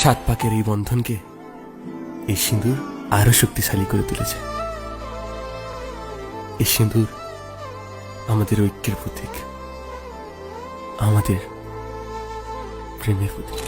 সাত পাকের এই বন্ধনকে এই সিঁদুর আরো শক্তিশালী করে তুলেছে। এই সিঁদুর আমাদের ঐক্যের প্রতীক, আমাদের প্রেমের প্রতীক।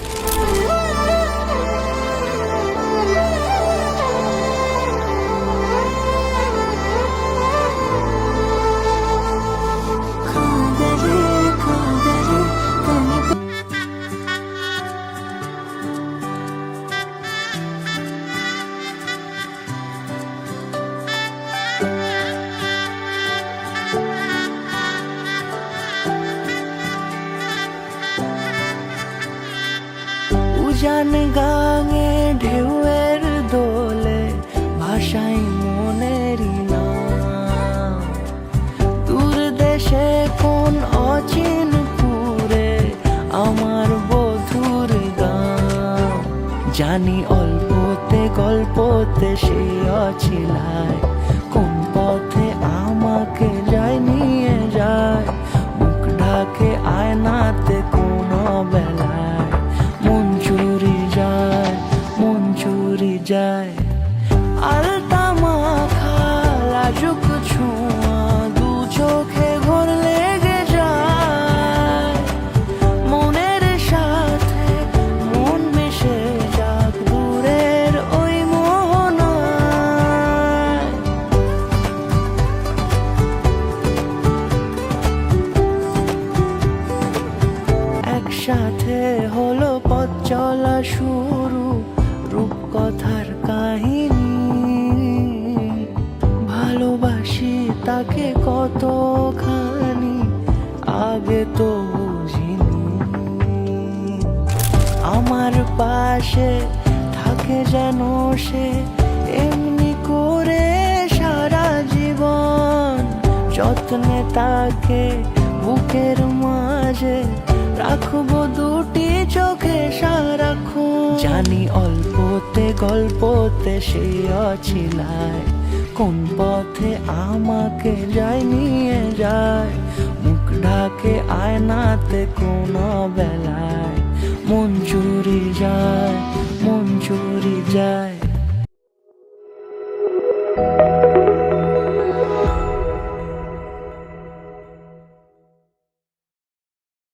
উজান গাঙে ঢেউয়ের দোলে ভাষাই মনেরই নাম। দূর দেশে কোন অচিন পুরে আমার বধুর গান। জানি অল্পতে গল্পতে সে অছিলায়, কোন পথে আমাকে যায় নিয়ে যায়। মুখ ঢাকে আয়নাতে কোন বেলায় মন চুরি যায়। আলতা মাখা লাজুক ছোঁয়া দু চোখে ঘোর লেগে যায়। মনের সাথে মন মিশে যাক দূরের ওই মোহনায়। একসাথে হলো পথ চলা শুরু, রূপকথার কাহিনী। ভালোবাসি তাকে কতখানি আগে তো বুঝিনি। আমার পাশে থাকে যেন সে এমনি করে সারা জীবন। যত্নে তাকে বুকের মাঝে রাখবো দুটি চোখে সারাক্ষণ। জানি অল্পতে গল্পতে সে অছিলায়, কোন পথে আমাকে যায় নিয়ে যায়। মুখ ঢাকে আয়নাতে কোন বেলায় মন চুরি যায়।